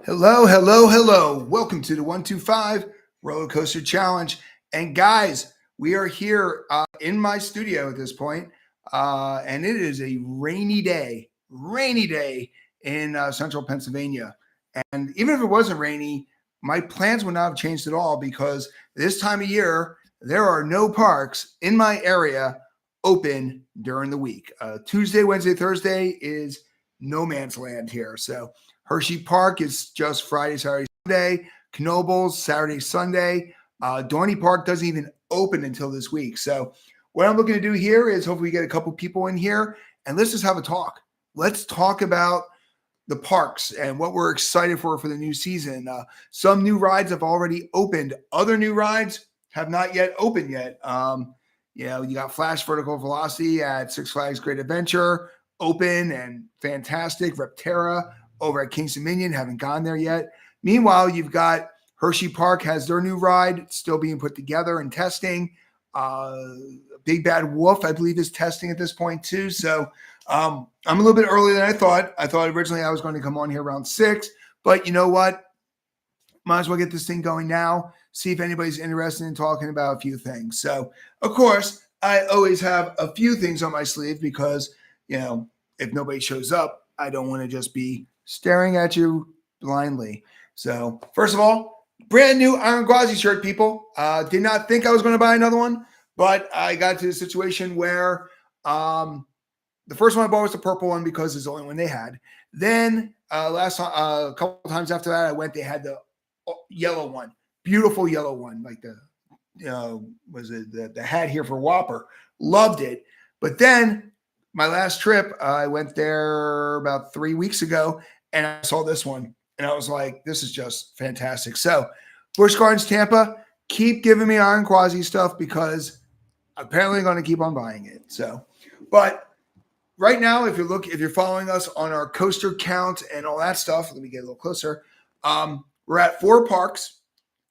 Hello, hello, hello. Welcome to the 125 Roller Coaster Challenge. And guys, we are here in my studio at this point, and it is a rainy day in central Pennsylvania. And even if it wasn't rainy, my plans would not have changed at all because this time of year, there are no parks in my area open during the week. Tuesday, Wednesday, Thursday is no man's land here. So Hershey Park is just Friday, Saturday, Sunday. Knoebels, Saturday, Sunday. Dorney Park doesn't even open until this week. So what I'm looking to do here is hopefully get a couple people in here and let's just have a talk. Let's talk about the parks and what we're excited for the new season. Some new rides have already opened. Other new rides have not yet opened yet. You got Flash Vertical Velocity at Six Flags Great Adventure, open and fantastic. Repterra over at Kings Dominion, haven't gone there yet. Meanwhile, you've got Hershey Park has their new ride still being put together and testing. Big Bad Wolf, I believe, is testing at this point too. So I'm a little bit earlier than I thought. I thought originally I was going to come on here around 6, but you know what? Might as well get this thing going now. See if anybody's interested in talking about a few things. So, of course, I always have a few things on my sleeve because, if nobody shows up, I don't want to just be staring at you blindly. So, first of all, brand new Iron Gwazi shirt, people. Did not think I was going to buy another one, but I got to the situation where the first one I bought was the purple one because it's the only one they had. Then last time, a couple of times after that, I went. They had the yellow one, beautiful yellow one, like the hat here for Whopper. Loved it. But then my last trip, I went there about 3 weeks ago, and I saw this one, and I was like, this is just fantastic. So, Busch Gardens, Tampa, keep giving me Iron Gwazi stuff because apparently I'm going to keep on buying it. So, but right now, if you're following us on our coaster count and all that stuff, let me get a little closer. We're at 4 parks,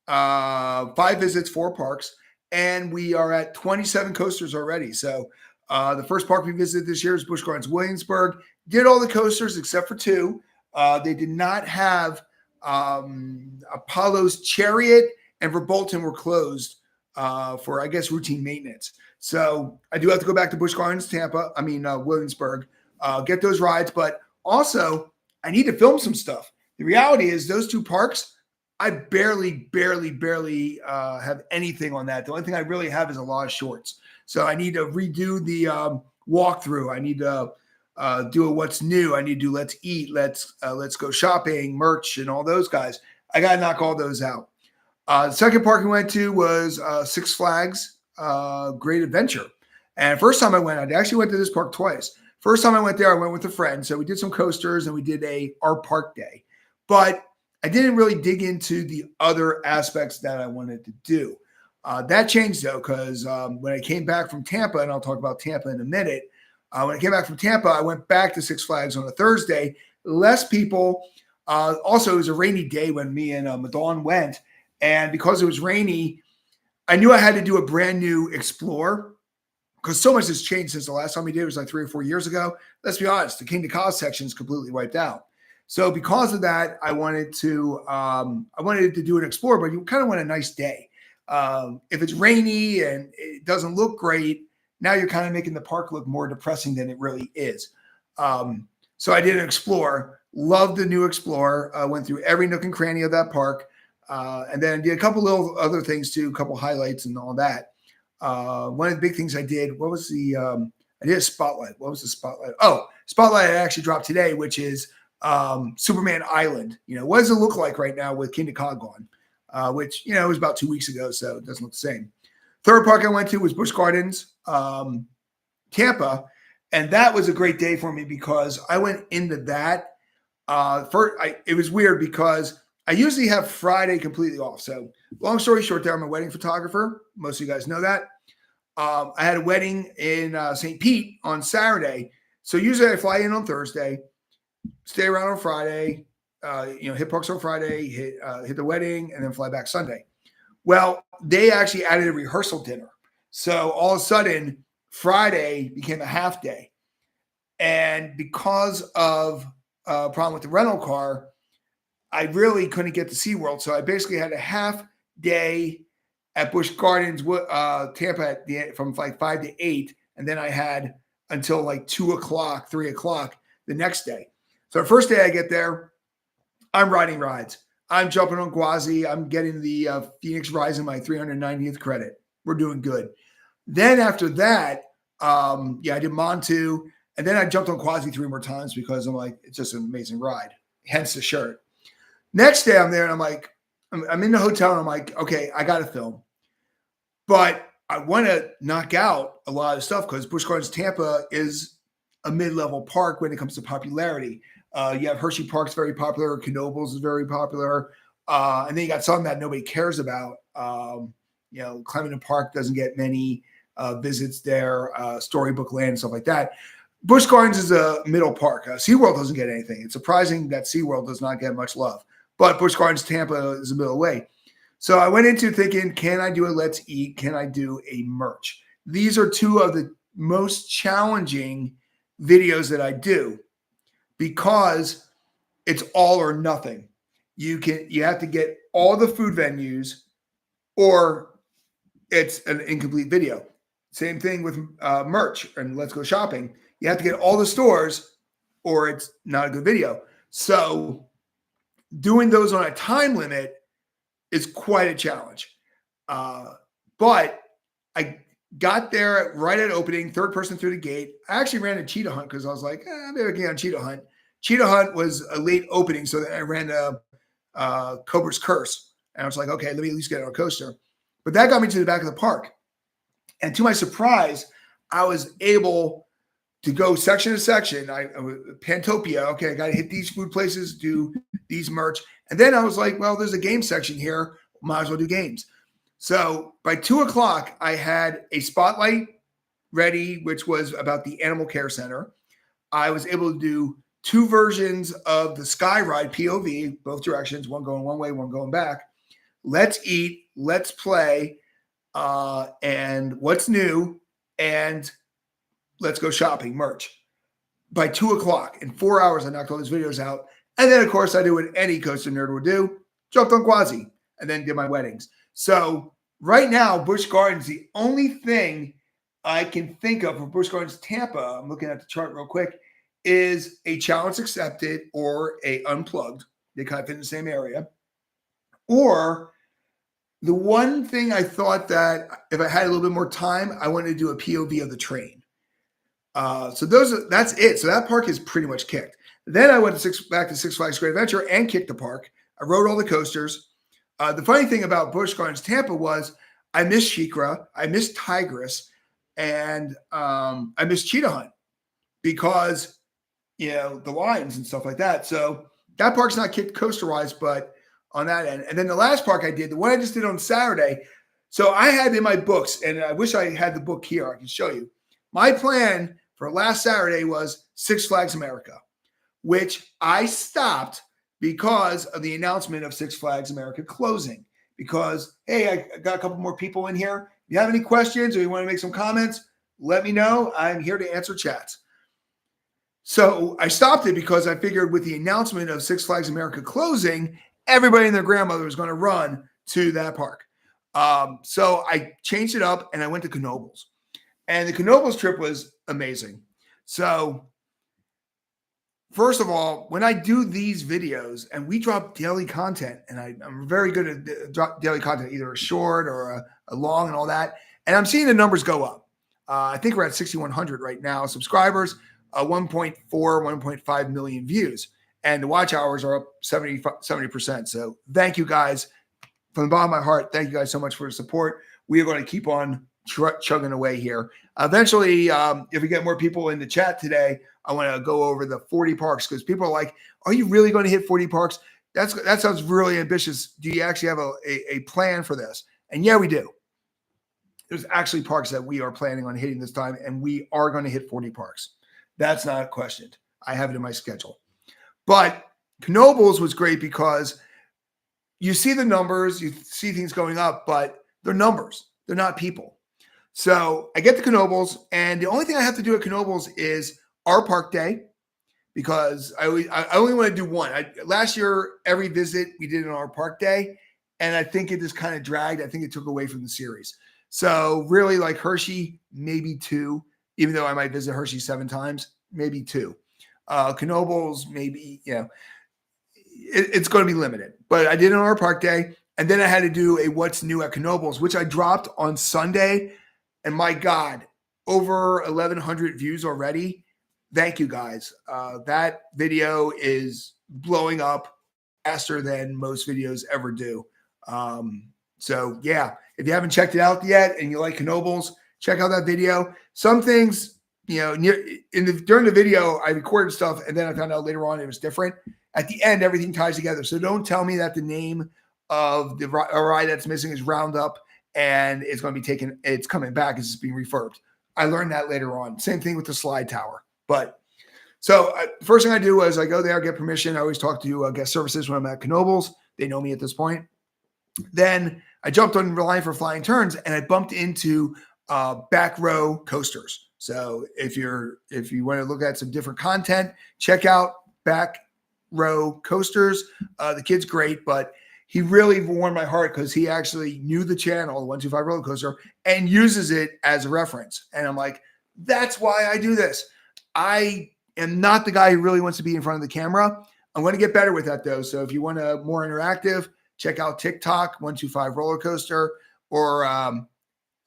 5 visits, 4 parks, and we are at 27 coasters already. So the first park we visited this year is Busch Gardens Williamsburg. Did all the coasters except for 2. They did not have Apollo's Chariot and Verbolten were closed for, I guess, routine maintenance. So I do have to go back to Busch Gardens, Williamsburg, get those rides. But also, I need to film some stuff. The reality is those 2 parks, I barely have anything on that. The only thing I really have is a lot of shorts. So I need to redo the walkthrough. I need to do a what's new. I need to do let's eat, let's go shopping, merch, and all those guys. I got to knock all those out. The second park we went to was Six Flags Great Adventure. And first time I went, I actually went to this park twice. First time I went there, I went with a friend. So we did some coasters and we did our park day. But I didn't really dig into the other aspects that I wanted to do. That changed, though, because when I came back from Tampa, and I'll talk about Tampa in a minute, when I came back from Tampa, I went back to Six Flags on a Thursday. Less people. Also, it was a rainy day when me and Madon went. And because it was rainy, I knew I had to do a brand new Explore because so much has changed since the last time we did. It was like 3 or 4 years ago. Let's be honest, the King to Cos section is completely wiped out. So because of that, I wanted to do an Explore, but you kind of want a nice day. If it's rainy and it doesn't look great, now you're kind of making the park look more depressing than it really is. So I did an Explore. Loved the new Explore. Went through every nook and cranny of that park. And then did a couple little other things too, a couple highlights and all that. One of the big things I did, I did a Spotlight. What was the Spotlight? Oh, Spotlight I actually dropped today, which is Superman Island. What does it look like right now with King to Cod gone? Which, it was about 2 weeks ago, so it doesn't look the same. Third park I went to was Busch Gardens, Tampa. And that was a great day for me because I went into that. It was weird because I usually have Friday completely off. So long story short there, I'm a wedding photographer. Most of you guys know that. I had a wedding in St. Pete on Saturday. So usually I fly in on Thursday, stay around on Friday, hit parks on Friday, hit the wedding, and then fly back Sunday. Well, they actually added a rehearsal dinner. So all of a sudden, Friday became a half day. And because of a problem with the rental car, I really couldn't get to SeaWorld. So I basically had a half day at Busch Gardens, Tampa from like 5 to 8. And then I had until like 2 o'clock, 3 o'clock the next day. So the first day I get there, I'm riding rides. I'm jumping on Gwazi. I'm getting the Phoenix Rising, my 390th credit. We're doing good. Then after that, I did Montu. And then I jumped on Quasi 3 more times because I'm like, it's just an amazing ride. Hence the shirt. Next day I'm there and I'm like, I'm in the hotel and I'm like, okay, I got to film. But I want to knock out a lot of stuff because Busch Gardens Tampa is a mid-level park when it comes to popularity. You have Hershey Park's very popular. Knoebels is very popular. And then you got some that nobody cares about. Clementon Park doesn't get many visits there, Storybook Land and stuff like that. Busch Gardens is a middle park. SeaWorld doesn't get anything. It's surprising that SeaWorld does not get much love. But Busch Gardens Tampa is a middle way. So I went into thinking, can I do a Let's Eat? Can I do a merch? These are two of the most challenging videos that I do because it's all or nothing. You have to get all the food venues or it's an incomplete video. Same thing with merch and Let's Go Shopping. You have to get all the stores or it's not a good video. So doing those on a time limit is quite a challenge. But I got there right at opening, third person through the gate. I actually ran a cheetah hunt because I was like, maybe I can get on cheetah hunt. Cheetah hunt was a late opening, so then I ran Cobra's Curse. And I was like, okay, let me at least get on a coaster. But that got me to the back of the park. And to my surprise, I was able to go section to section. Pantopia, okay, I got to hit these food places, do these merch. And then I was like, well, there's a game section here. Might as well do games. So by 2 o'clock, I had a spotlight ready, which was about the Animal Care Center. I was able to do 2 versions of the Sky Ride POV, both directions, one going one way, one going back. Let's Eat, Let's Play, and What's New, and Let's Go Shopping merch. By 2 o'clock, in 4 hours, I knocked all these videos out. And then, of course, I do what any coaster nerd would do, jumped on Quasi, and then did my weddings. So right now, Busch Gardens, the only thing I can think of for Busch Gardens Tampa, I'm looking at the chart real quick, is a challenge accepted or a unplugged. They kind of fit in the same area. Or the one thing I thought that if I had a little bit more time, I wanted to do a POV of the train. So that's it. So that park is pretty much kicked. Then I went back to Six Flags Great Adventure and kicked the park. I rode all the coasters. The funny thing about Busch Gardens Tampa was I missed SheiKra, I missed Tigress, and I missed Cheetah Hunt because the lines and stuff like that. So that park's not kicked coaster-wise, but on that end. And then the last park I did, the one I just did on Saturday. So I had in my books, and I wish I had the book here. I can show you. My plan for last Saturday was Six Flags America, which I stopped because of the announcement of Six Flags America closing. Because, hey, I got a couple more people in here. If you have any questions or you want to make some comments, let me know. I'm here to answer chats. So I stopped it because I figured with the announcement of Six Flags America closing, everybody and their grandmother was going to run to that park. So I changed it up and I went to Knoebels. And the Knoebels trip was amazing. So first of all, when I do these videos and we drop daily content, and I'm very good at drop daily content, either a short or a long and all that, and I'm seeing the numbers go up. I think we're at 6,100 right now subscribers, 1.4, 1.5 million views, and the watch hours are up 70%. So thank you guys from the bottom of my heart. Thank you guys so much for the support. We are going to keep on chugging away here. Eventually, if we get more people in the chat today, I want to go over the 40 parks because people are like, are you really going to hit 40 parks? That sounds really ambitious. Do you actually have a plan for this? And yeah, we do. There's actually parks that we are planning on hitting this time, and we are going to hit 40 parks. That's not questioned. I have it in my schedule. But Knoebels was great because you see the numbers, you see things going up, but they're numbers. They're not people. So I get to Knoebels, and the only thing I have to do at Knoebels is our park day, because I only want to do one. Last year, every visit we did on our park day, and I think it just kind of dragged. I think it took away from the series. So really, like Hershey, maybe two, even though I might visit Hershey 7 times, maybe two. Knoebels, maybe, it's going to be limited. But I did it on our park day, and then I had to do a what's new at Knoebels, which I dropped on Sunday, and my God, over 1,100 views already. Thank you guys. That video is blowing up faster than most videos ever do. So yeah, if you haven't checked it out yet and you like Knoebels, check out that video. Some things, during the video, I recorded stuff and then I found out later on it was different. At the end, everything ties together. So don't tell me that the name of the ride that's missing is Roundup and it's going to be taken. It's coming back. It's being refurbed. I learned that later on. Same thing with the slide tower. But so first thing I do is I go there, get permission. I always talk to guest services when I'm at Knoebels. They know me at this point. Then I jumped on Reliant for Flying Turns and I bumped into Back Row Coasters. So if you want to look at some different content, check out Back Row Coasters. The kid's great, but he really warmed my heart because he actually knew the channel, 125 Roller Coaster, and uses it as a reference. And I'm like, that's why I do this. I am not the guy who really wants to be in front of the camera. I'm going to get better with that though. So if you want a more interactive, check out TikTok, 125 Roller Coaster, or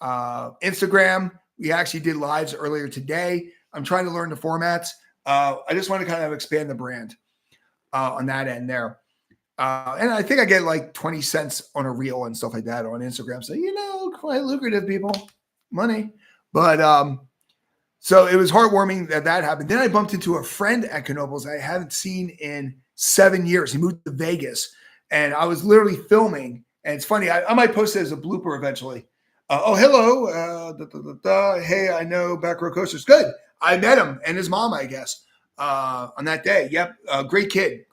Instagram. We actually did lives earlier today. I'm trying to learn the formats. I just want to kind of expand the brand on that end there. And I think I get like 20 cents on a reel and stuff like that on Instagram. So, quite lucrative, people, money. But so it was heartwarming that happened. Then I bumped into a friend at Knoebels I haven't seen in 7 years. He moved to Vegas and I was literally filming. And it's funny, I might post it as a blooper eventually. Hello. Hey, I know Back Row Coasters. Good. I met him and his mom, I guess. On that day. Yep. Great kid.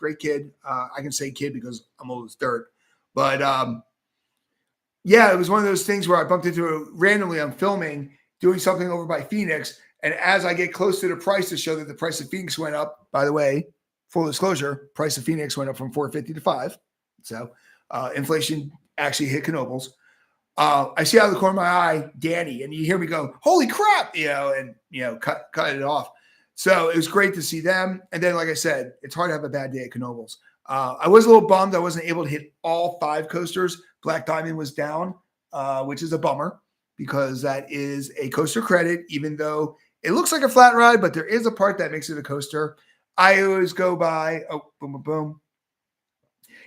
I can say kid because I'm old as dirt. But yeah, it was one of those things where I bumped into it randomly. I'm filming, doing something over by Phoenix. And as I get close to the price to show that the price of Phoenix went up, by the way, full disclosure, price of Phoenix went up from $450 to $5. So inflation actually hit Knoebels. I see out of the corner of my eye, Danny, and you hear me go, holy crap, cut it off. So it was great to see them. And then, like I said, it's hard to have a bad day at Knoebels. I was a little bummed I wasn't able to hit all 5 coasters. Black Diamond was down, which is a bummer because that is a coaster credit, even though it looks like a flat ride, but there is a part that makes it a coaster. I always go by, boom, boom, boom.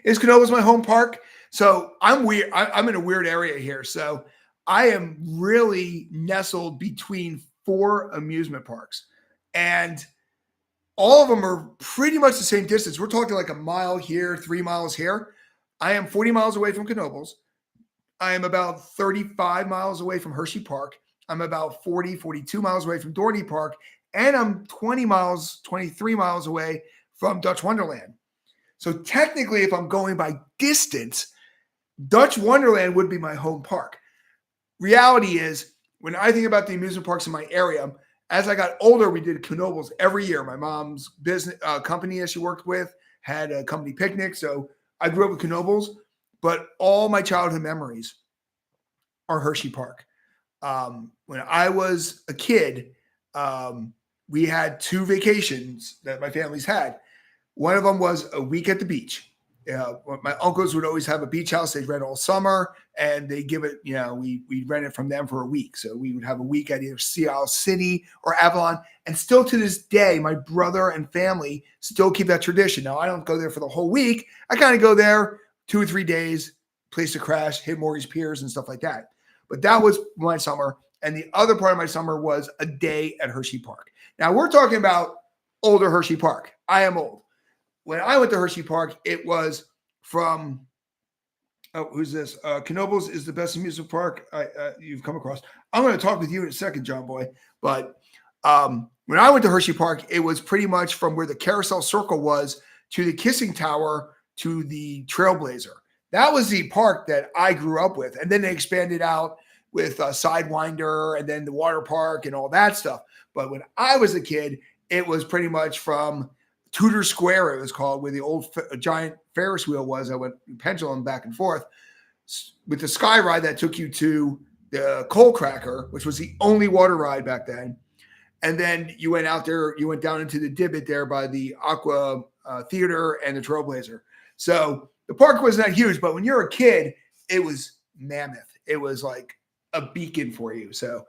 Is Knoebels my home park? So I'm weird. I'm in a weird area here. So I am really nestled between 4 amusement parks. And all of them are pretty much the same distance. We're talking like a mile here, 3 miles here. I am 40 miles away from Knoebels. I am about 35 miles away from Hershey Park. I'm about 42 miles away from Dorney Park. And I'm 23 miles away from Dutch Wonderland. So technically, if I'm going by distance, Dutch Wonderland would be my home park. Reality is, when I think about the amusement parks in my area, as I got older, we did Knoebels every year. My mom's business company that she worked with had a company picnic. So I grew up with Knoebels, but all my childhood memories are Hershey Park. When I was a kid, we had 2 vacations that my families had. One of them was a week at the beach. My uncles would always have a beach house. They'd rent all summer and they give it, we rent it from them for a week. So we would have a week at either Sea Isle City or Avalon. And still to this day, my brother and family still keep that tradition. Now, I don't go there for the whole week. I kind of go there 2 or 3 days, place to crash, hit Maury's Piers and stuff like that. But that was my summer. And the other part of my summer was a day at Hershey Park. Now, we're talking about older Hershey Park. I am old. When I went to Hershey Park, it was from, who's this? Knoebels is the best amusement park you've come across. I'm going to talk with you in a second, John Boy. But when I went to Hershey Park, it was pretty much from where the Carousel Circle was to the Kissing Tower to the Trailblazer. That was the park that I grew up with. And then they expanded out with Sidewinder and then the water park and all that stuff. But when I was a kid, it was pretty much from Tudor Square, it was called, where the old giant Ferris wheel was. I went pendulum back and forth with the Sky Ride that took you to the Coal Cracker, which was the only water ride back then. And then you went out there, you went down into the Divot there by the Aqua Theater and the Trailblazer. So the park was not huge, but when you're a kid, it was mammoth. It was like a beacon for you. So,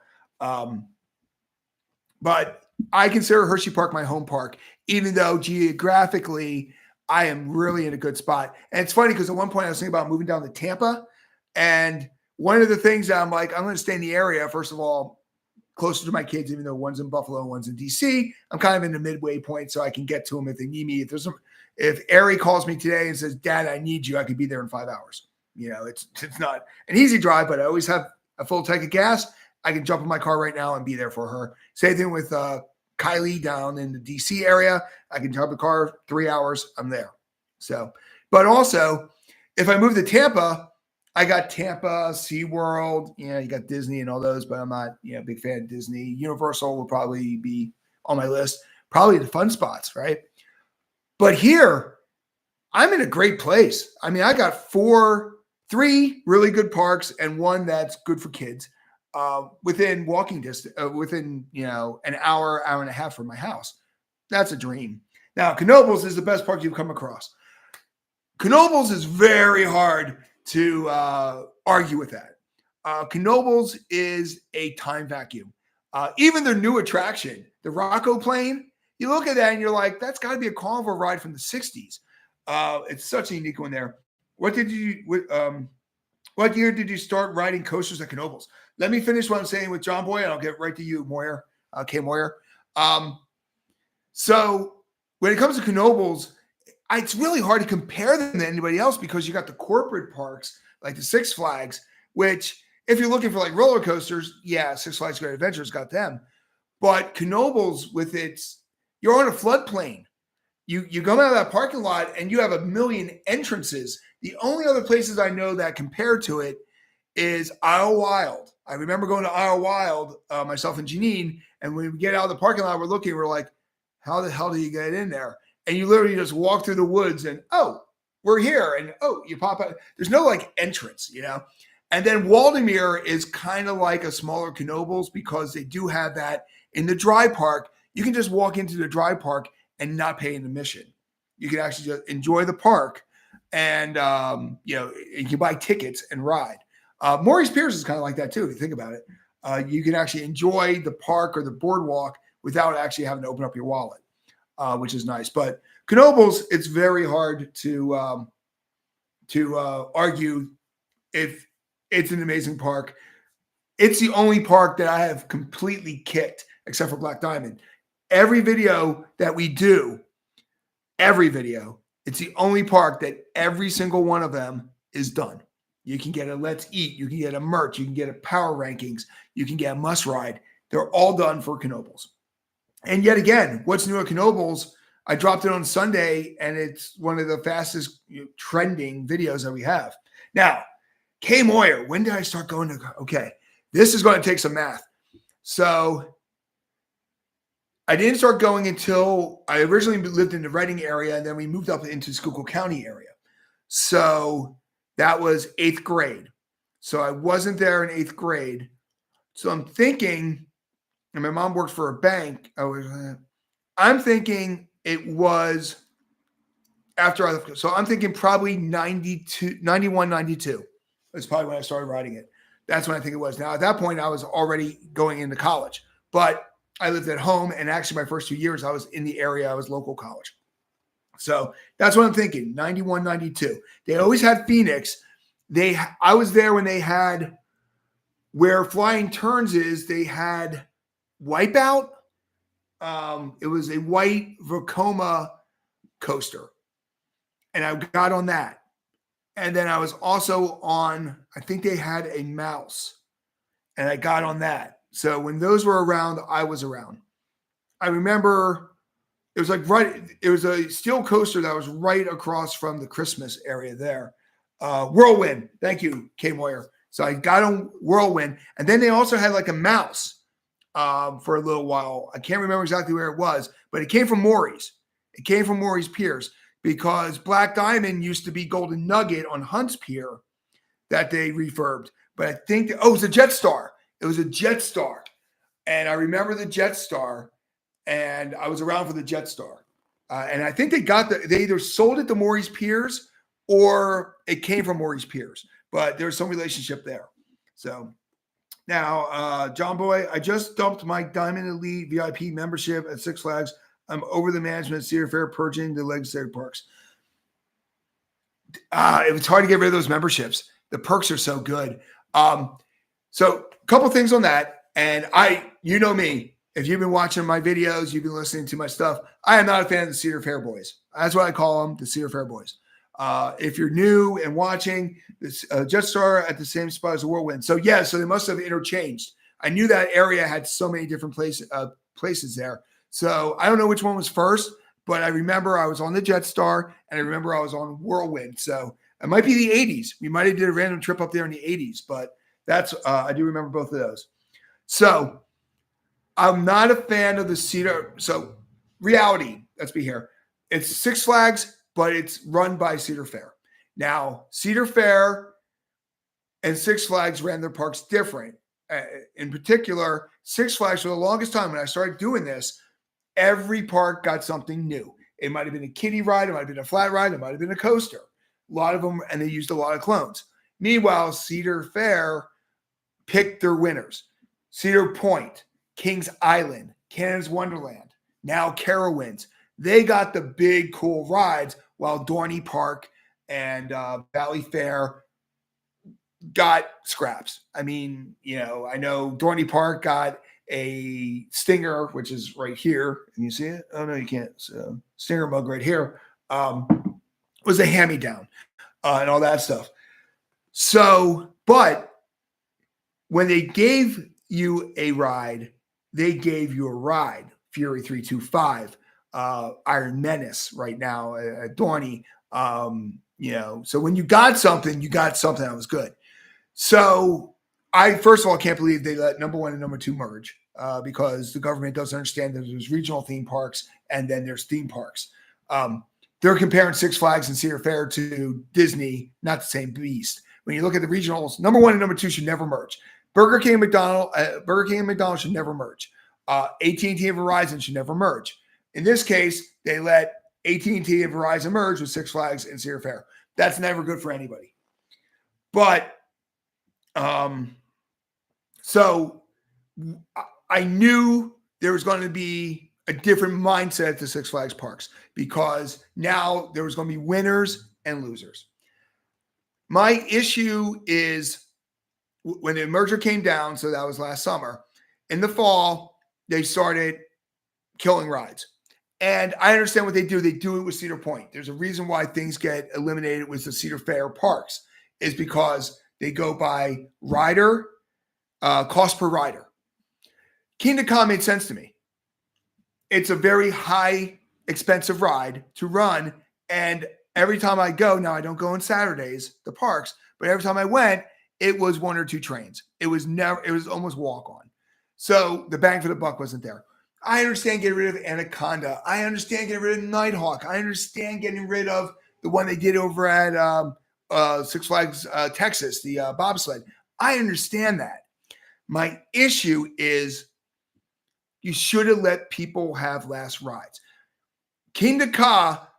but I consider Hershey Park my home park, even though geographically I am really in a good spot. And it's funny because at one point I was thinking about moving down to Tampa. And one of the things that I'm like, I'm going to stay in the area, first of all, closer to my kids, even though one's in Buffalo and one's in DC. I'm kind of in the midway point, so I can get to them if they need me. If Ari calls me today and says, Dad, I need you, I could be there in 5 hours. You know, it's not an easy drive, but I always have a full tank of gas. I can jump in my car right now and be there for her. Same thing with Kylie down in the DC area. I can jump in the car, 3 hours, I'm there. So, but also, if I move to Tampa, I got Tampa, SeaWorld, you got Disney and all those, but I'm not, a big fan of Disney. Universal will probably be on my list, probably the fun spots, right? But here, I'm in a great place. I mean, I got 3 really good parks and one that's good for kids within walking distance, within, an hour and a half from my house. That's a dream. Now, Knoebels is the best park you've come across. Knoebels is very hard to argue with that. Knoebels is a time vacuum. Even their new attraction, the Rocco Plane, you look at that and you're like, that's got to be a carnival ride from the 60s. It's such a unique one there. What year did you start riding coasters at Knoebels? Let me finish what I'm saying with John Boy, and I'll get right to you, Moyer, K. Moyer. So when it comes to Knoebels, it's really hard to compare them to anybody else because you got the corporate parks like the Six Flags, which if you're looking for like roller coasters, yeah, Six Flags Great Adventures got them. But Knoebels with you're on a floodplain. You come out of that parking lot and you have a million entrances. The only other places I know that compare to it is Isle Wild. I remember going to Isle Wild, myself and Janine, and when we get out of the parking lot, we're like, how the hell do you get in there? And you literally just walk through the woods and, oh, we're here. And, oh, you pop out. There's no like entrance, And then Waldameer is kind of like a smaller Knoebels because they do have that in the dry park. You can just walk into the dry park and not pay an admission. You can actually just enjoy the park and, you can buy tickets and ride. Maurice Pierce is kind of like that too, if you think about it. You can actually enjoy the park or the boardwalk without actually having to open up your wallet. Which is nice. But Knoebels, it's very hard to argue if it's an amazing park. It's the only park that I have completely kicked, except for Black Diamond. Every video that we do, it's the only park that every single one of them is done. You can get a Let's Eat, you can get a merch, you can get a power rankings, you can get a must ride. They're all done for Knoebels. And yet again, what's new at Knoebels? I dropped it on Sunday, and it's one of the fastest trending videos that we have. Now, K. Moyer, when did I start going to? Okay, this is going to take some math. So I didn't start going until I originally lived in the Reading area, and then we moved up into Schuylkill County area. So that was 8th grade. So I wasn't there in 8th grade. So I'm thinking, and my mom worked for a bank. I'm thinking it was after I left. So I'm thinking probably 91, 92. That's probably when I started riding it. That's when I think it was. Now, at that point, I was already going into college. But I lived at home, and actually my first 2 years, I was in the area. I was local college. So that's what I'm thinking, 91, 92. They always had Phoenix. I was there when they had where Flying Turns is. They had Wipeout. It was a white Vekoma coaster. And I got on that. And then I was also on, I think they had a Mouse. And I got on that. So when those were around, I was around. I remember it was it was a steel coaster that was right across from the Christmas area there. Whirlwind. Thank you, K. Moyer. So I got on Whirlwind. And then they also had like a Mouse for a little while. I can't remember exactly where it was, but it came from Maury's. It came from Maurice Piers because Black Diamond used to be Golden Nugget on Hunts Pier that they refurbed. But I think, it was a Jetstar. It was a Jetstar. And I remember the Jetstar, and I was around for the Jetstar. And I think they either sold it to Maurice Piers or it came from Maurice Piers. But there's some relationship there. So now, John Boy, I just dumped my Diamond Elite VIP membership at Six Flags. I'm over the management at Cedar Fair, purging the legislative parks. It was hard to get rid of those memberships. The perks are so good. So a couple things on that. And you know me, if you've been watching my videos, you've been listening to my stuff, I am not a fan of the Cedar Fair boys. That's what I call them, the Cedar Fair boys. If you're new and watching, this Jetstar at the same spot as the Whirlwind. So so they must have interchanged. I knew that area had so many different places there. So I don't know which one was first, but I remember I was on the Jetstar and I remember I was on Whirlwind. So it might be the 80s. We might have did a random trip up there in the 80s, but that's I do remember both of those. So I'm not a fan of the Cedar. So reality, let's be here. It's Six Flags, but it's run by Cedar Fair. Now, Cedar Fair and Six Flags ran their parks different. In particular, Six Flags, for the longest time when I started doing this, every park got something new. It might have been a kiddie ride. It might have been a flat ride. It might have been a coaster. A lot of them, and they used a lot of clones. Meanwhile, Cedar Fair picked their winners. Cedar Point, Kings Island, Cannon's Wonderland, now Carowinds. They got the big, cool rides, while Dorney Park and Valley Fair got scraps. I mean, I know Dorney Park got a Stinger, which is right here. Can you see it? Oh, no, you can't. So, Stinger mug right here was a hand-me-down and all that stuff. So, but when they gave you a ride, they gave you a ride. Fury 325, Iron Menace right now at Dorney. So when you got something that was good. So I, first of all, can't believe they let number one and number two merge because the government doesn't understand that there's regional theme parks and then there's theme parks. They're comparing Six Flags and Cedar Fair to Disney, not the same beast. When you look at the regionals, number one and number two should never merge. Burger King and McDonald's should never merge. AT&T and Verizon should never merge. In this case, they let AT&T and Verizon merge with Six Flags and Cedar Fair. That's never good for anybody. But so I knew there was going to be a different mindset at the Six Flags parks because now there was going to be winners and losers. My issue is when the merger came down, so that was last summer, in the fall, they started killing rides. And I understand what they do. They do it with Cedar Point. There's a reason why things get eliminated with the Cedar Fair parks is because they go by rider, cost per rider. Kingda Ka made sense to me. It's a very high, expensive ride to run. And every time I go, now I don't go on Saturdays, the parks, but every time I went, it was one or two trains. It was almost walk on. So the bang for the buck wasn't there. I understand getting rid of Anaconda. I understand getting rid of Nighthawk. I understand getting rid of the one they did over at Six Flags Texas, the bobsled. I understand that. My issue is you should have let people have last rides. Kingda Ka,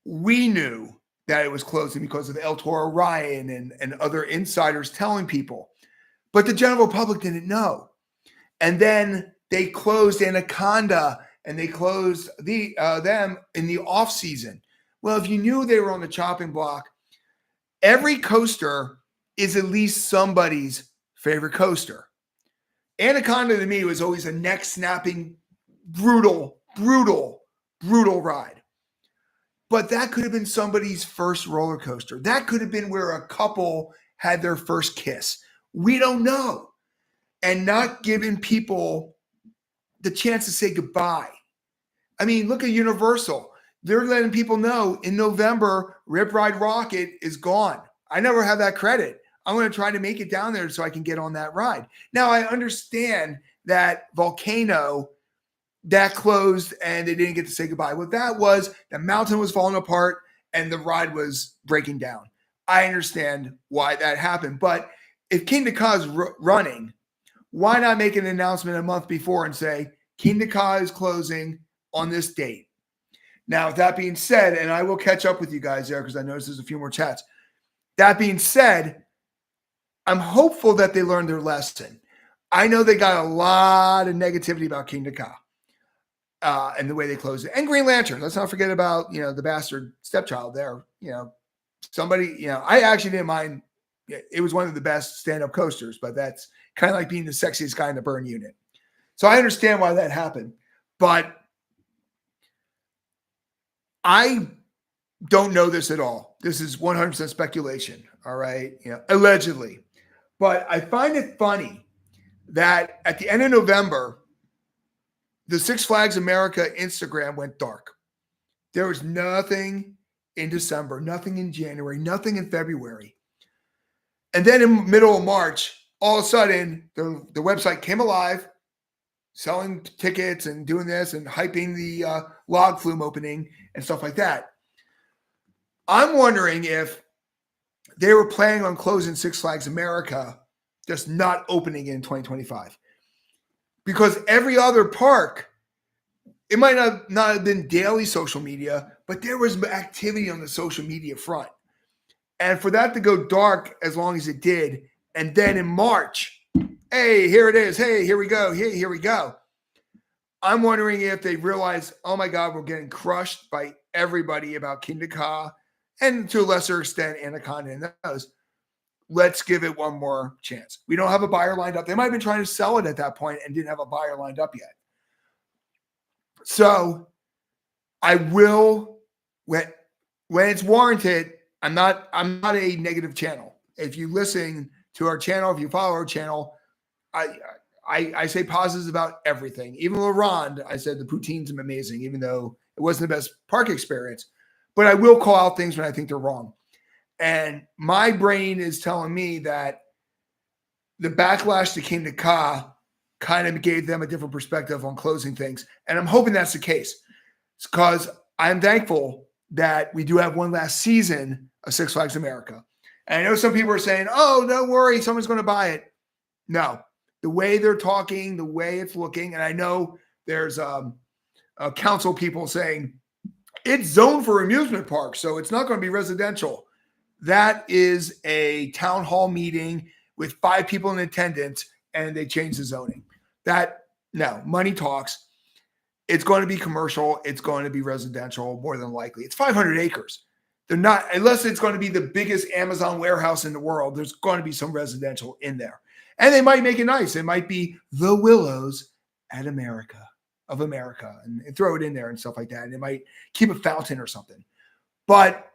we knew that it was closing because of El Toro Ryan and other insiders telling people. But the general public didn't know. And then they closed Anaconda and they closed them in the off season. Well, if you knew they were on the chopping block, every coaster is at least somebody's favorite coaster. Anaconda to me was always a neck snapping, brutal ride. But that could have been somebody's first roller coaster. That could have been where a couple had their first kiss. We don't know. And not giving people the chance to say goodbye. I mean, look at Universal. They're letting people know in November, Rip Ride Rocket is gone. I never have that credit. I'm going to try to make it down there so I can get on that ride. Now, I understand that Volcano that closed and they didn't get to say goodbye. What that was, the mountain was falling apart and the ride was breaking down. I understand why that happened. But if Kingda Ka is running, why not make an announcement a month before and say, Kingda Ka is closing on this date? Now, with that being said, and I will catch up with you guys there because I noticed there's a few more chats. That being said, I'm hopeful that they learned their lesson. I know they got a lot of negativity about Kingda Ka and the way they closed it. And Green Lantern. Let's not forget about, the bastard stepchild there. Somebody, I actually didn't mind. It was one of the best stand-up coasters, but that's kind of like being the sexiest guy in the burn unit. So I understand why that happened. But I don't know this at all. This is 100% speculation, all right? Allegedly. But I find it funny that at the end of November, the Six Flags America Instagram went dark. There was nothing in December, nothing in January, nothing in February. And then in the middle of March, all of a sudden, the website came alive, selling tickets and doing this and hyping the log flume opening and stuff like that. I'm wondering if they were planning on closing Six Flags America, just not opening in 2025. Because every other park, it might not have been daily social media, but there was activity on the social media front. And for that to go dark as long as it did, and then in March, hey, here it is. Hey, here we go. Hey, here we go. I'm wondering if they realize, oh my God, we're getting crushed by everybody about Kingda Ka and to a lesser extent Anaconda and those. Let's give it one more chance. We don't have a buyer lined up. They might have been trying to sell it at that point and didn't have a buyer lined up yet. So I will, when it's warranted, I'm not a negative channel. If you listen to our channel, if you follow our channel, I say positives about everything. Even La Ronde, I said the poutine's amazing, even though it wasn't the best park experience. But I will call out things when I think they're wrong. And my brain is telling me that the backlash to Kingda Ka kind of gave them a different perspective on closing things. And I'm hoping that's the case. It's because I'm thankful that we do have one last season of Six Flags America. And I know some people are saying, oh, don't worry, someone's going to buy it. No. The way they're talking, the way it's looking, and I know there's council people saying it's zoned for amusement parks, so it's not going to be residential. That is a town hall meeting with 5 people in attendance, and they changed the zoning. No, money talks. It's going to be commercial. It's going to be residential, more than likely. It's 500 acres. They're not, unless it's going to be the biggest Amazon warehouse in the world, there's going to be some residential in there. And they might make it nice. It might be the Willows at America, and throw it in there and stuff like that. And it might keep a fountain or something. But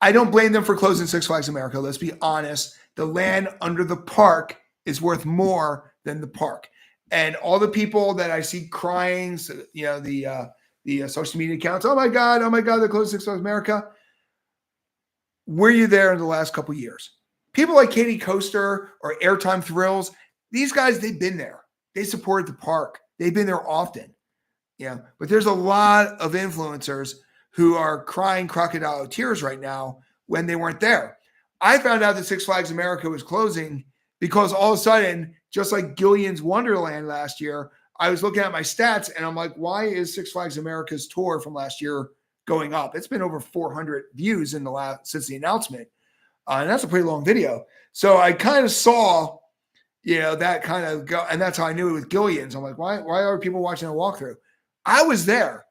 I don't blame them for closing Six Flags America. Let's be honest. The land under the park is worth more than the park. And all the people that I see crying, the social media accounts, oh my God, they're closing Six Flags America. Were you there in the last couple of years? People like Katie Coaster or Airtime Thrills, these guys, they've been there. They supported the park. They've been there often. But there's a lot of influencers who are crying crocodile tears right now when they weren't there. I found out that Six Flags America was closing because all of a sudden, just like Gillian's Wonderland last year, I was looking at my stats and I'm like, why is Six Flags America's tour from last year going up? It's been over 400 views since the announcement. And that's a pretty long video. So I kind of saw, that kind of go, and that's how I knew it with Gillian's. I'm like, why are people watching a walkthrough? I was there.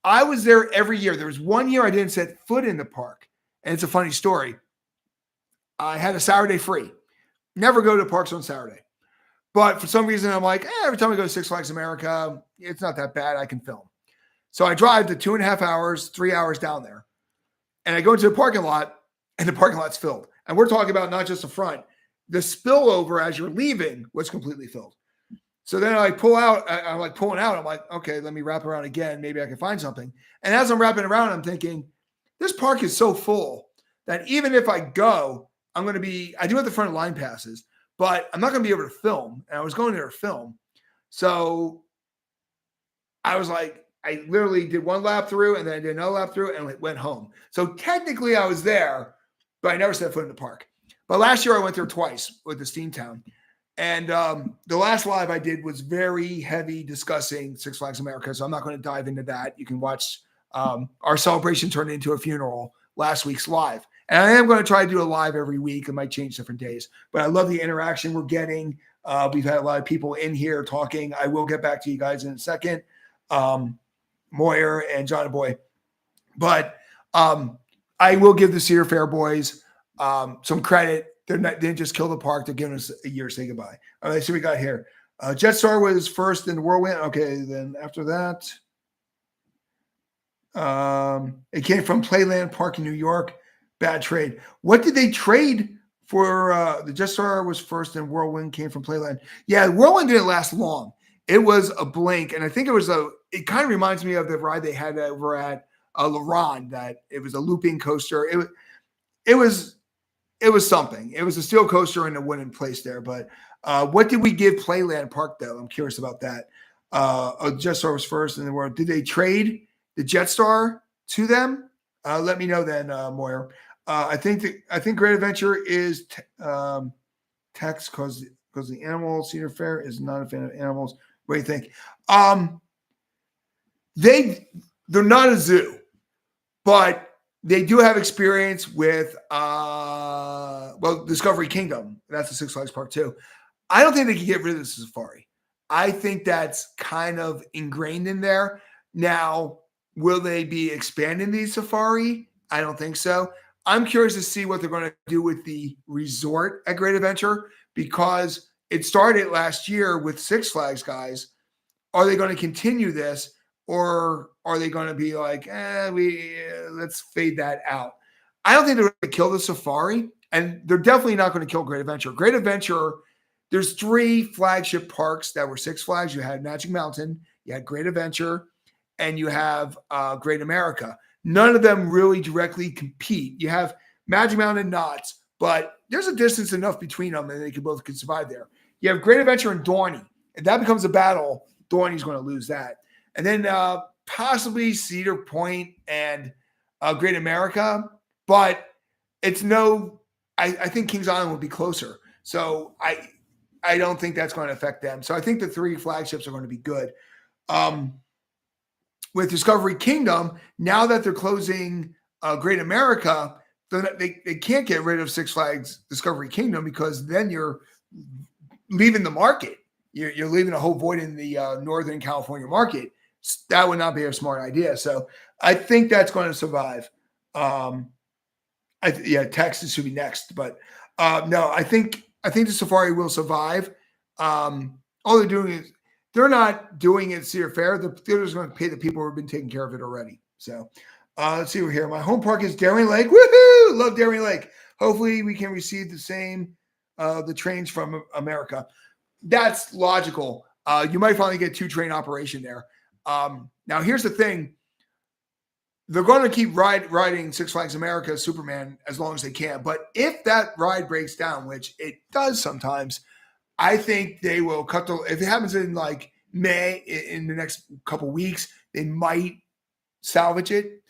I was there every year. There was one year I didn't set foot in the park. And it's a funny story. I had a Saturday free. Never go to parks on Saturday. But for some reason, I'm like, every time I go to Six Flags America, it's not that bad. I can film. So I drive the 2.5 hours, 3 hours down there. And I go into the parking lot, and the parking lot's filled. And we're talking about not just the front. The spillover as you're leaving was completely filled. So then I pull out. I'm like pulling out. I'm like, okay, let me wrap around again. Maybe I can find something. And as I'm wrapping around, I'm thinking, this park is so full that even if I go, I do have the front line passes, but I'm not going to be able to film. And I was going there to film. So I was like, I literally did one lap through and then I did another lap through and went home. So technically I was there, but I never set foot in the park. But last year I went there twice with the Steamtown. And the last live I did was very heavy discussing Six Flags America. So I'm not going to dive into that. You can watch our celebration turned into a funeral last week's live. And I am going to try to do a live every week. It might change different days. But I love the interaction we're getting. We've had a lot of people in here talking. I will get back to you guys in a second. Moyer and John Boy. But I will give the Cedar Fair boys some credit. They didn't just kill the park. They're giving us a year to say goodbye. All right, so we got here. Jetstar was first in the Whirlwind. Okay, then after that, it came from Playland Park in New York. Bad trade. What did they trade for? The Jetstar was first and Whirlwind came from Playland. Yeah, Whirlwind didn't last long. It was a blink. And I think it kind of reminds me of the ride they had over at LaRonde, that it was a looping coaster. It was something. It was a steel coaster in a wooden place there. But what did we give Playland Park, though? I'm curious about that. Jetstar was first in the world. Did they trade the Jetstar to them? Let me know then, Moyer. I think Great Adventure is text because the animal Cedar Fair is not a fan of animals. What do you think? They're not a zoo, but they do have experience with Discovery Kingdom. That's a Six Flags park too. I don't think they can get rid of the safari. I think that's kind of ingrained in there. Now, will they be expanding the safari? I don't think so. I'm curious to see what they're going to do with the resort at Great Adventure, because it started last year with Six Flags guys. Are they going to continue this, or are they going to be like, let's fade that out? I don't think they're going to kill the safari, and they're definitely not going to kill Great Adventure. Great Adventure, there's 3 flagship parks that were Six Flags. You had Magic Mountain, you had Great Adventure, and you have Great America. None of them really directly compete. You have Magic Mountain and Knott's, but there's a distance enough between them and they can both survive there. You have Great Adventure and Dorney. If that becomes a battle, Dorney's going to lose that. And then possibly Cedar Point and Great America, but it's I think Kings Island would be closer. So I don't think that's going to affect them. So I think the 3 flagships are going to be good. With Discovery Kingdom, now that they're closing Great America, they can't get rid of Six Flags Discovery Kingdom, because then you're leaving the market. You're leaving a whole void in the Northern California market. That would not be a smart idea. So I think that's going to survive. Texas should be next, but no, I think the safari will survive. All they're doing is they're not doing it Cedar Fair. They're just going to pay the people who have been taking care of it already. So let's see, we're here. My home park is Darien Lake. Woohoo! Love Darien Lake. Hopefully we can receive the same the trains from America. That's logical. You might finally get 2 train operation there. Now here's the thing. They're going to keep riding Six Flags America Superman as long as they can. But if that ride breaks down, which it does sometimes, I think they will cut if it happens in like May, in the next couple weeks, they might salvage it.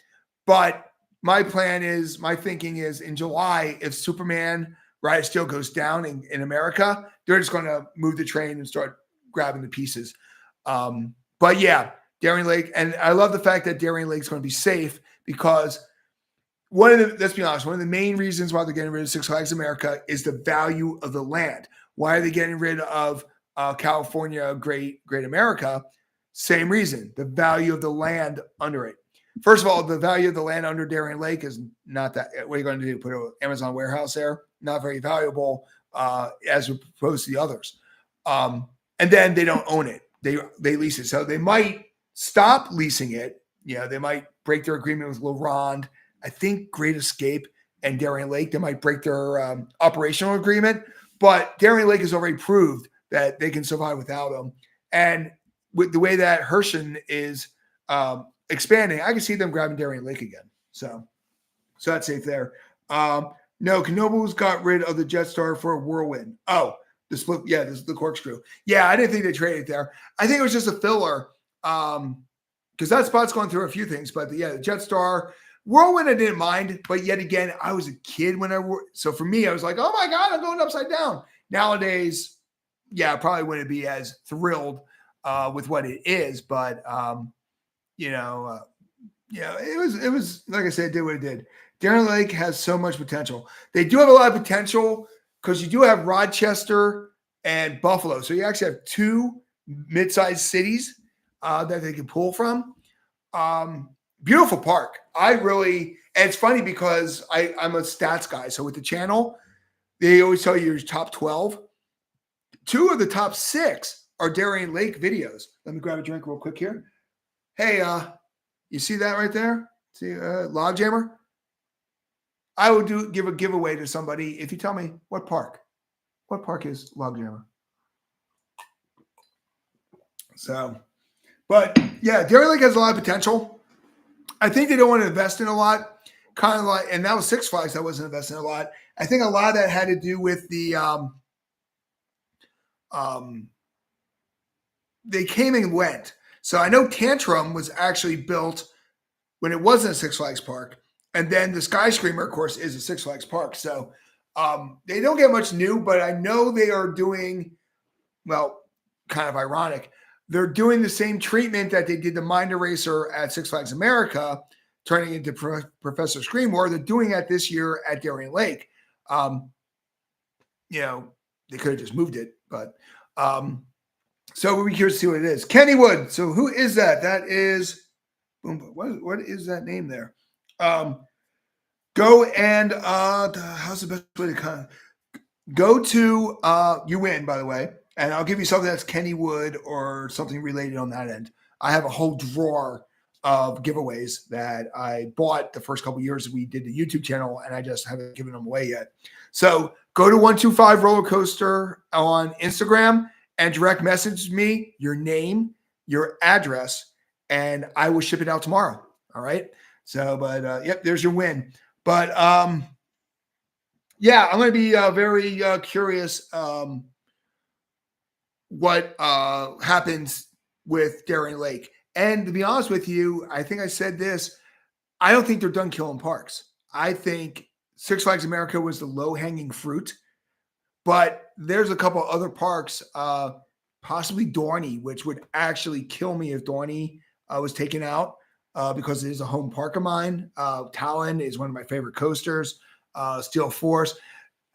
But my thinking is in July, if Superman ride still goes down in America, they're just going to move the train and start grabbing the pieces. But yeah, Darien Lake. And I love the fact that Darien Lake is going to be safe, because let's be honest, one of the main reasons why they're getting rid of Six Flags America is the value of the land. Why are they getting rid of California Great America? Same reason, the value of the land under it. First of all, the value of the land under Darien Lake is not that. What are you going to do? Put an Amazon warehouse there? Not very valuable as opposed to the others. And then they don't own it. They lease it. So they might stop leasing it. They might break their agreement with LaRonde. I think Great Escape and Darien Lake, they might break their operational agreement. But Darien Lake has already proved that they can survive without them. And with the way that Herschend is expanding, I can see them grabbing Darien Lake again. So that's safe there. No, Knoebels got rid of the Jetstar for a Whirlwind. Oh, this is the corkscrew. Yeah, I didn't think they traded there. I think it was just a filler. because that spot's going through a few things. But yeah, the Jetstar Whirlwind I didn't mind, but yet again, I was a kid when so for me, I was like, oh my God, I'm going upside down. Nowadays, yeah, I probably wouldn't be as thrilled with what it is, but yeah, it was like I said, it did what it did. Darien Lake has so much potential. They do have a lot of potential because you do have Rochester and Buffalo. So you actually have two mid-sized cities that they can pull from. Beautiful park. And it's funny because I'm a stats guy. So with the channel, they always tell you your top 12. 2 of the top 6 are Darien Lake videos. Let me grab a drink real quick here. Hey, you see that right there? See, Log Jammer? I would give a giveaway to somebody if you tell me what park. What park is Log Jammer? So, but yeah, Darien Lake has a lot of potential. I think they don't want to invest in a lot. Kind of like, and that was Six Flags that wasn't investing a lot. I think a lot of that had to do with the they came and went. So I know Tantrum was actually built when it wasn't a Six Flags park. And then the Skyscreamer, of course, is a Six Flags park. So they don't get much new, but I know they are doing, well, kind of ironic. They're doing the same treatment that they did the Mind Eraser at Six Flags America, turning into Professor Screamore. They're doing that this year at Darien Lake. They could have just moved it, but so we'll be curious to see what it is. Kennywood. So who is that? That is, what is that name there? Go and how's the best way to kind of go to you win, by the way, and I'll give you something that's Kennywood or something related on that end. I have a whole drawer of giveaways that I bought the first couple of years we did the YouTube channel, and I just haven't given them away yet. So go to 125 Roller Coaster on Instagram and direct message me your name, your address, and I will ship it out tomorrow. All right. So, but yep, there's your win. But yeah, I'm going to be very curious what happens with Darien Lake. And to be honest with you, I think I said this. I don't think they're done killing parks. I think Six Flags America was the low-hanging fruit. But there's a couple other parks, possibly Dorney, which would actually kill me if Dorney was taken out because it is a home park of mine. Talon is one of my favorite coasters. Steel Force.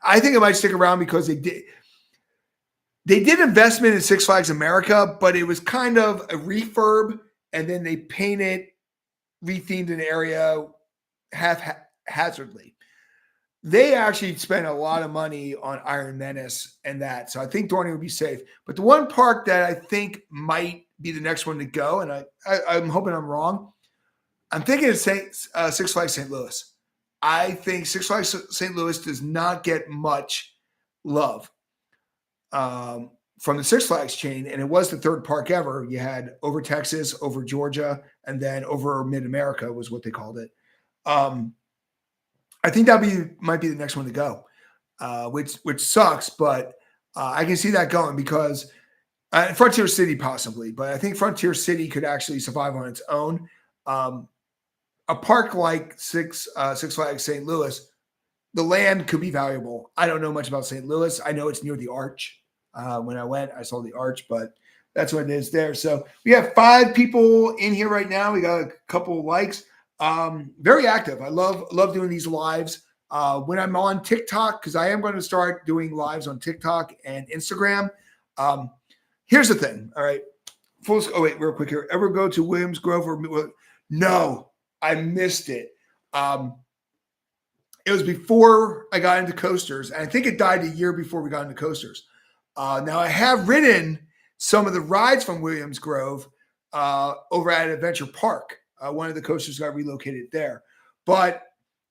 I think it might stick around because they did investment in Six Flags America, but it was kind of a refurb, and then they painted, rethemed an area haphazardly. They actually spent a lot of money on Iron Menace and that. So I think Dorney would be safe. But the one park that I think might be the next one to go, and I'm hoping I'm wrong, I'm thinking of Six Flags St. Louis. I think Six Flags St. Louis does not get much love from the Six Flags chain, and it was the third park ever. You had over Texas, over Georgia, and then over Mid-America was what they called it. I think might be the next one to go, which sucks, but I can see that going because Frontier City possibly, but I think Frontier City could actually survive on its own. A park like Six Flags St. Louis, the land could be valuable. I don't know much about St. Louis. I know it's near the Arch. When I went, I saw the Arch, but that's what it is there. So we have 5 people in here right now. We got a couple of likes. Very active. I love doing these lives. When I'm on TikTok, because I am going to start doing lives on TikTok and Instagram. Here's the thing. All right. Wait, real quick here. Ever go to Williams Grove or no, I missed it. It was before I got into coasters, and I think it died a year before we got into coasters. Now I have ridden some of the rides from Williams Grove over at Adventure Park. One of the coasters got relocated there, and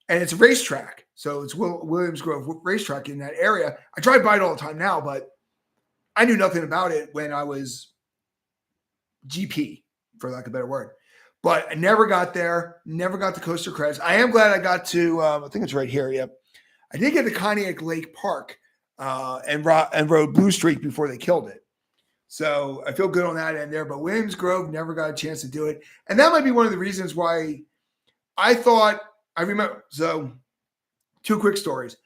it's a racetrack. So it's Williams Grove racetrack in that area. I drive by it all the time now, but I knew nothing about it when I was GP, for lack of a better word. But I never got there, never got the coaster credits. I am glad I got to, I think it's right here. Yep. I did get to Conneaut Lake Park and rode Blue Streak before they killed it. So I feel good on that end there. But Williams Grove never got a chance to do it. And that might be one of the reasons why I thought, I remember. So, two quick stories.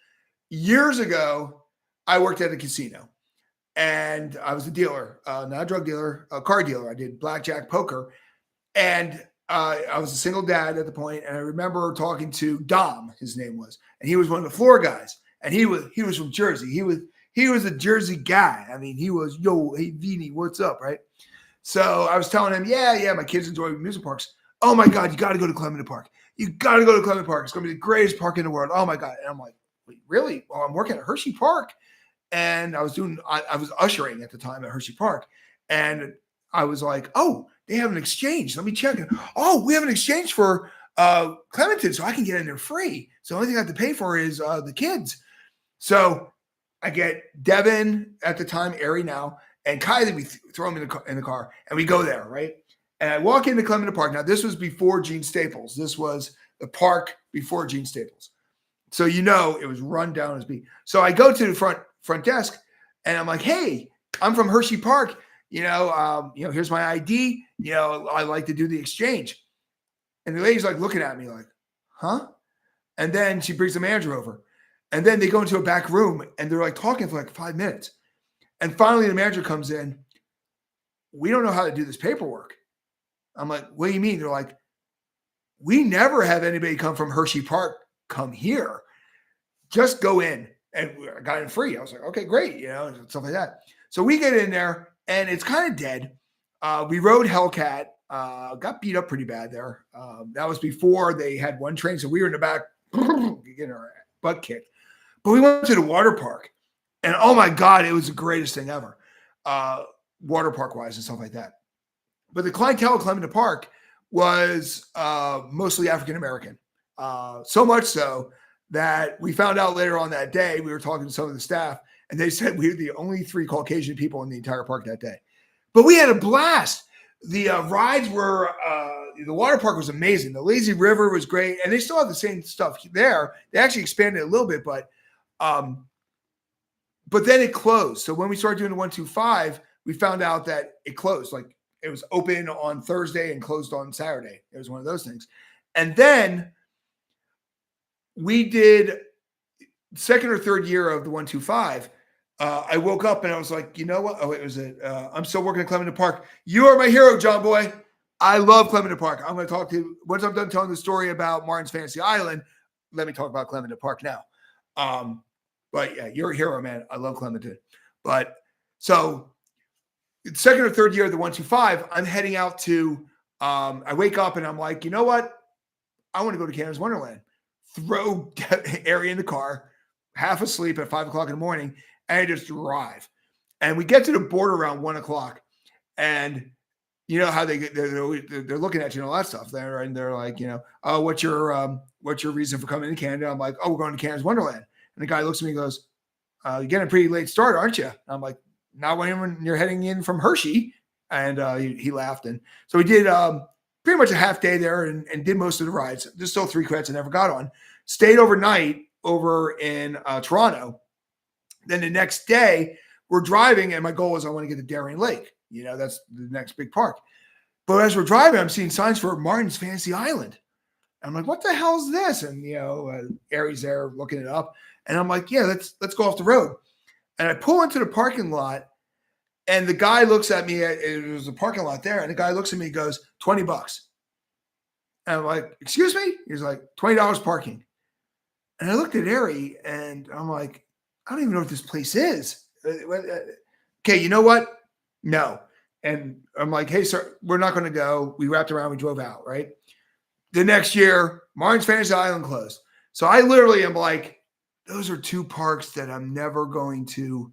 Years ago, I worked at a casino and I was a dealer, not a drug dealer, a car dealer. I did blackjack, poker. And I was a single dad at the point, and I remember talking to Dom, his name was, and he was one of the floor guys, and he was from Jersey. He was a Jersey guy. I mean, he was, yo, hey Vini, what's up, right? So I was telling him, yeah, my kids enjoy amusement parks. Oh my God, you got to go to Clementon Park. You got to go to Clementon Park. It's going to be the greatest park in the world. Oh my God. And I'm like, wait, really? Well, I'm working at Hershey Park. And I was ushering at the time at Hershey Park. And I was like, oh, they have an exchange. Let me check it. Oh, we have an exchange for Clementon, so I can get in there free. So the only thing I have to pay for is the kids. So I get Devin at the time, Ari now, and Kylie. We throw them in the car, and we go there, right? And I walk into Clementon Park. Now, this was before Gene Staples. This was the park before Gene Staples. So it was run down as being. So I go to the front desk, and I'm like, hey, I'm from Hershey Park. Here's my ID. I like to do the exchange. And the lady's like looking at me like, huh? And then she brings the manager over. And then they go into a back room and they're like talking for like 5 minutes. And finally the manager comes in. We don't know how to do this paperwork. I'm like, what do you mean? They're like, we never have anybody come from Hershey Park come here. Just go in. And I got in free. I was like, okay, great. Stuff like that. So we get in there. And it's kind of dead. We rode Hellcat, got beat up pretty bad there. That was before they had one train. So we were in the back getting our butt kicked. But we went to the water park. And oh my God, it was the greatest thing ever. Water park wise and stuff like that. But the clientele at Clementon Park was mostly African-American. So much so that we found out later on that day, we were talking to some of the staff, and they said we were the only 3 Caucasian people in the entire park that day. But we had a blast. The rides were, the water park was amazing. The lazy river was great. And they still have the same stuff there. They actually expanded a little bit, but then it closed. So when we started doing the 125, we found out that it closed. Like it was open on Thursday and closed on Saturday. It was one of those things. And then we did second or third year of the 125. I woke up and I was like, you know what? Oh, it was I'm still working at Clementon Park. You are my hero, John Boy. I love Clementon Park. I'm going to talk to you once I'm done telling the story about Martin's Fantasy Island. Let me talk about Clementon Park now. But yeah, you're a hero, man. I love Clementon. But so second or third year of the 125, I'm heading out to, I wake up and I'm like, you know what? I want to go to Canada's Wonderland. Throw Ari in the car, half asleep at 5 o'clock in the morning, and I just drive. And we get to the border around 1 o'clock, and you know how they're looking at you and all that stuff there, and they're like, oh, what's your reason for coming to Canada? I'm like, oh, we're going to Canada's Wonderland. And the guy looks at me and goes, you're getting a pretty late start, aren't you? And I'm like, not when you're heading in from Hershey. And he laughed, and so we did pretty much a half day there and did most of the rides. There's still 3 credits I never got on. Stayed overnight over in Toronto. Then the next day, we're driving, and my goal is I want to get to Darien Lake. That's the next big park. But as we're driving, I'm seeing signs for Martin's Fantasy Island. And I'm like, what the hell is this? And, Ari's there looking it up. And I'm like, yeah, let's go off the road. And I pull into the parking lot, and the guy looks at me. It was a parking lot there. And the guy looks at me and goes, $20. And I'm like, excuse me? He's like, $20 parking. And I looked at Ari, and I'm like, I don't even know what this place is. Okay, you know what? No. And I'm like, hey, sir, we're not going to go. We wrapped around. We drove out, right? The next year, Martin's Fantasy Island closed. So I literally am like, those are 2 parks that I'm never going to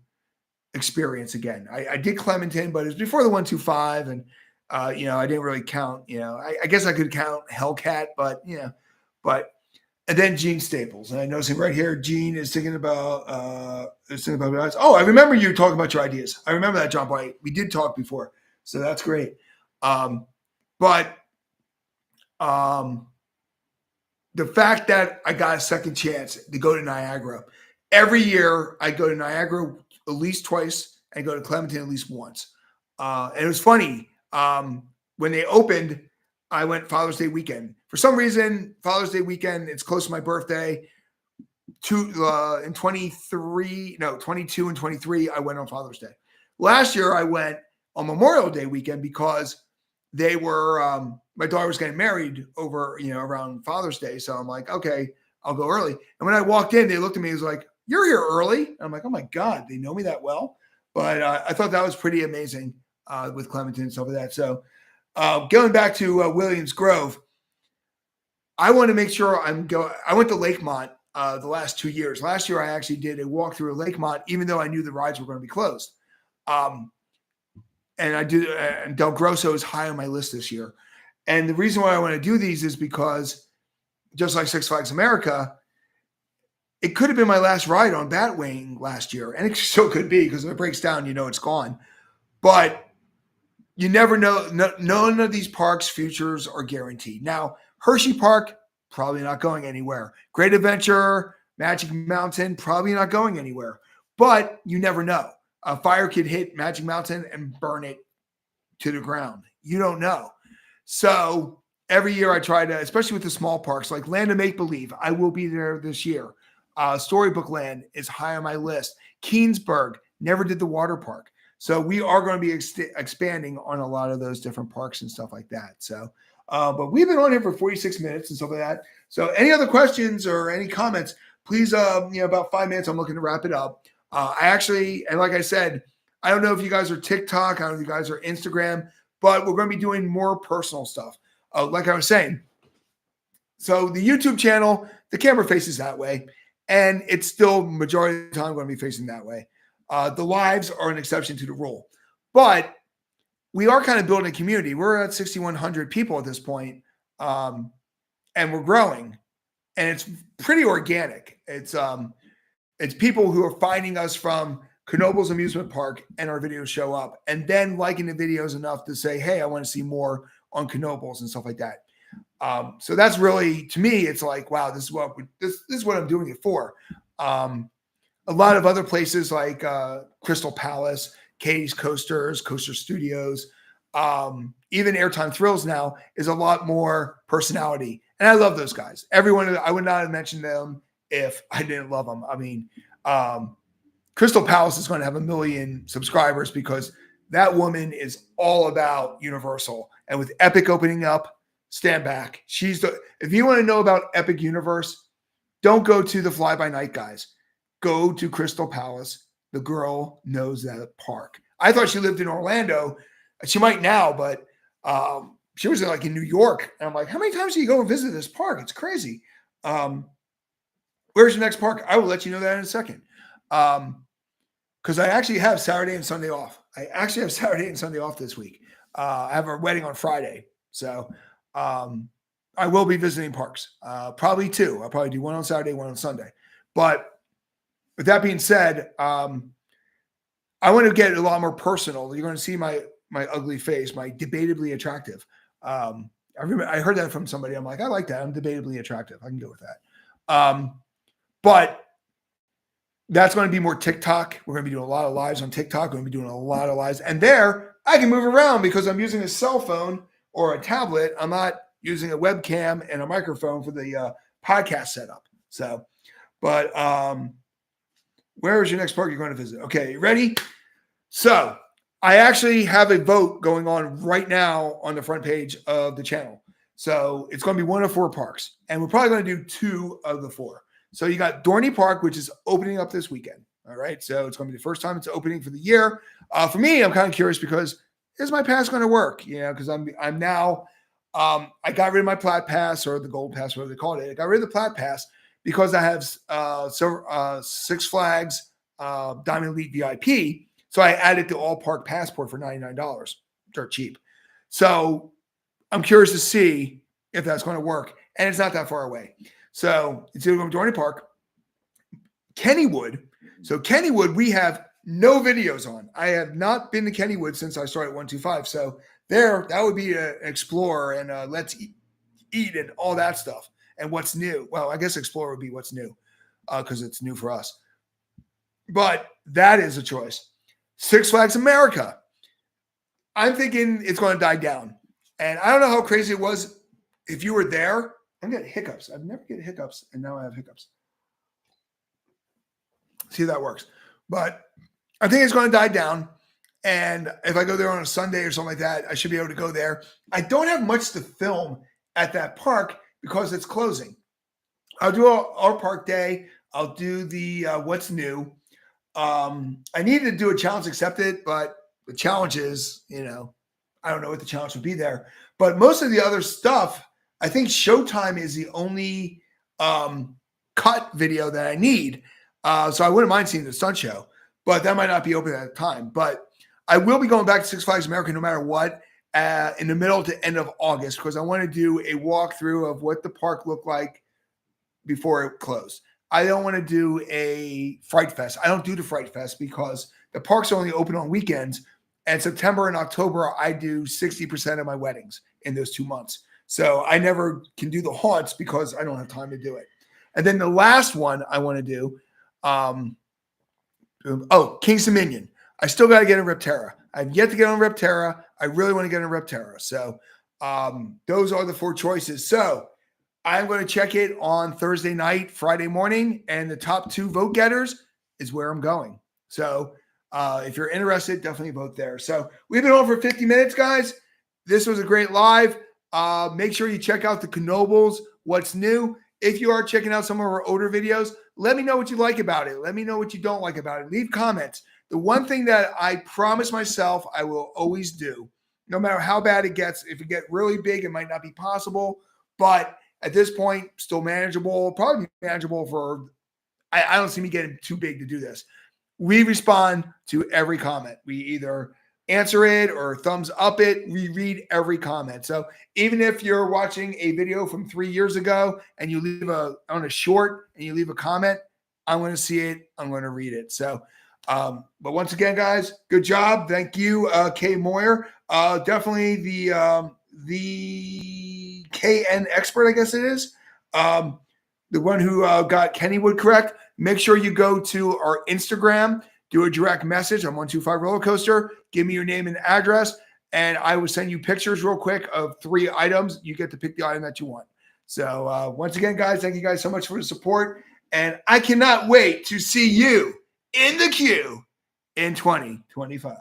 experience again. I did Clementon, but it was before the 125, and I didn't really count. I guess I could count Hellcat, but and then Gene Staples, and I noticing right here, Gene is thinking about oh, I remember you talking about your ideas. I remember that, John Boy. We did talk before, so that's great. But the fact that I got a second chance to go to Niagara, every year I go to Niagara at least twice and go to Clementon at least once. And it was funny. When they opened, I went Father's Day weekend. For some reason, Father's Day weekend, it's close to my birthday. In 23, no, 22 and 23, I went on Father's Day. Last year, I went on Memorial Day weekend because they were, my daughter was getting married over, around Father's Day. So I'm like, okay, I'll go early. And when I walked in, they looked at me and was like, "You're here early." And I'm like, oh my God, they know me that well. But I thought that was pretty amazing with Clementon and stuff like that. So going back to Williams Grove, I want to make sure I went to Lakemont the last 2 years. Last year, I actually did a walk through Lakemont, even though I knew the rides were going to be closed. And I did, and Del Grosso is high on my list this year. And the reason why I want to do these is because, just like Six Flags America, it could have been my last ride on Batwing last year. And it still could be, because if it breaks down, it's gone. But you never know. None of these parks' futures are guaranteed. Now, Hershey Park, probably not going anywhere. Great Adventure, Magic Mountain, probably not going anywhere. But you never know. A fire could hit Magic Mountain and burn it to the ground. You don't know. So every year I try to, especially with the small parks, like Land of Make Believe, I will be there this year. Storybook Land is high on my list. Keensburg, never did the water park. So we are going to be expanding on a lot of those different parks and stuff like that. So, but we've been on here for 46 minutes and stuff like that. So any other questions or any comments, please, about 5 minutes, I'm looking to wrap it up. I actually, and like I said, I don't know if you guys are TikTok, I don't know if you guys are Instagram, but we're going to be doing more personal stuff. Like I was saying, so the YouTube channel, the camera faces that way, and it's still majority of the time going to be facing that way. The lives are an exception to the rule, but we are kind of building a community. We're at 6,100 people at this point, and we're growing, and it's pretty organic. It's people who are finding us from Knoebels Amusement Park, and our videos show up, and then liking the videos enough to say, "Hey, I want to see more on Knoebels" and stuff like that. So that's really, to me, it's like, wow, this is what I'm doing it for. A lot of other places like Crystal Palace, Katie's Coasters, Coaster Studios, even Airtime Thrills now is a lot more personality, and I love those guys. Everyone, I would not have mentioned them if I didn't love them. I mean, Crystal Palace is going to have 1 million subscribers because that woman is all about Universal. And with Epic opening up, stand back. If you want to know about Epic Universe, don't go to the Fly By Night guys. Go to Crystal Palace. The girl knows that park. I thought she lived in Orlando. She might now, but she was like in New York. And I'm like, how many times do you go and visit this park? It's crazy. Where's your next park? I will let you know that in a second. Because I actually have Saturday and Sunday off. This week. I have a wedding on Friday. So I will be visiting parks. Probably 2. I'll probably do one on Saturday, one on Sunday. But with that being said, I want to get a lot more personal. You're going to see my ugly face, my debatably attractive. I heard that from somebody. I'm like, I like that. I'm debatably attractive. I can go with that. But that's going to be more TikTok. We're going to be doing a lot of lives on TikTok. We're going to be doing a lot of lives. And there, I can move around because I'm using a cell phone or a tablet. I'm not using a webcam and a microphone for the podcast setup. So, but where is your next park you're going to visit? Okay, you ready? So I actually have a vote going on right now on the front page of the channel. So it's going to be one of 4 parks. And we're probably going to do 2 of the 4. So you got Dorney Park, which is opening up this weekend. All right. So it's going to be the first time it's opening for the year. For me, I'm kind of curious because is my pass going to work? Because I'm now, I got rid of my Plat Pass or the Gold Pass, whatever they call it. I got rid of the Plat Pass because I have Six Flags Diamond Elite VIP. So I added the All Park Passport for $99. Dirt cheap. So I'm curious to see if that's going to work. And it's not that far away. So it's going to Dorney Park, Kennywood. So Kennywood, we have no videos on. I have not been to Kennywood since I started 125. So that would be an Explorer and Let's Eat and all that stuff. And what's new? Well, I guess Explorer would be what's new because it's new for us. But that is a choice. Six Flags America. I'm thinking it's going to die down. And I don't know how crazy it was if you were there. I'm getting hiccups. I've never get hiccups, and now I have hiccups. See if that works. But I think it's going to die down. And if I go there on a Sunday or something like that, I should be able to go there. I don't have much to film at that park because it's closing. I'll do our park day. I'll do the what's new. I needed to do a challenge accepted, but the challenge is, I don't know what the challenge would be there. But most of the other stuff, I think Showtime is the only cut video that I need. So I wouldn't mind seeing the stunt show, but that might not be open at the time. But I will be going back to Six Flags America no matter what in the middle to end of August because I want to do a walkthrough of what the park looked like before it closed. I don't want to do a Fright Fest. I don't do the Fright Fest because the park's only open on weekends. And September and October, I do 60% of my weddings in those 2 months. So I never can do the haunts because I don't have time to do it. And then the last one I want to do, King's Dominion. I still got to get on Repterra. I've yet to get on Repterra. I really want to get on Repterra. So those are the 4 choices. So I'm going to check it on Thursday night, Friday morning, and the top 2 vote getters is where I'm going. So if you're interested, definitely vote there. So we've been on for 50 minutes, guys. This was a great live. Make sure you check out the Knoebels, what's new. If you are checking out some of our older videos, let me know what you like about it. Let me know what you don't like about it. Leave comments. The one thing that I promise myself I will always do, no matter how bad it gets, if it gets really big, it might not be possible. But at this point, still manageable, probably manageable for, I don't see me getting too big to do this. We respond to every comment. We either answer it or thumbs up it. We read every comment. So even if you're watching a video from 3 years ago and you leave on a short and you leave a comment, I'm going to see it. I'm going to read it. So, but once again, guys, good job. Thank you, Kay Moyer. Definitely the KN expert, I guess it is. The one who got Kennywood correct. Make sure you go to our Instagram, do a direct message on 125 Roller Coaster. Give me your name and address, and I will send you pictures real quick of 3 items. You get to pick the item that you want. So once again, guys, thank you guys so much for the support, and I cannot wait to see you in the queue in 2025.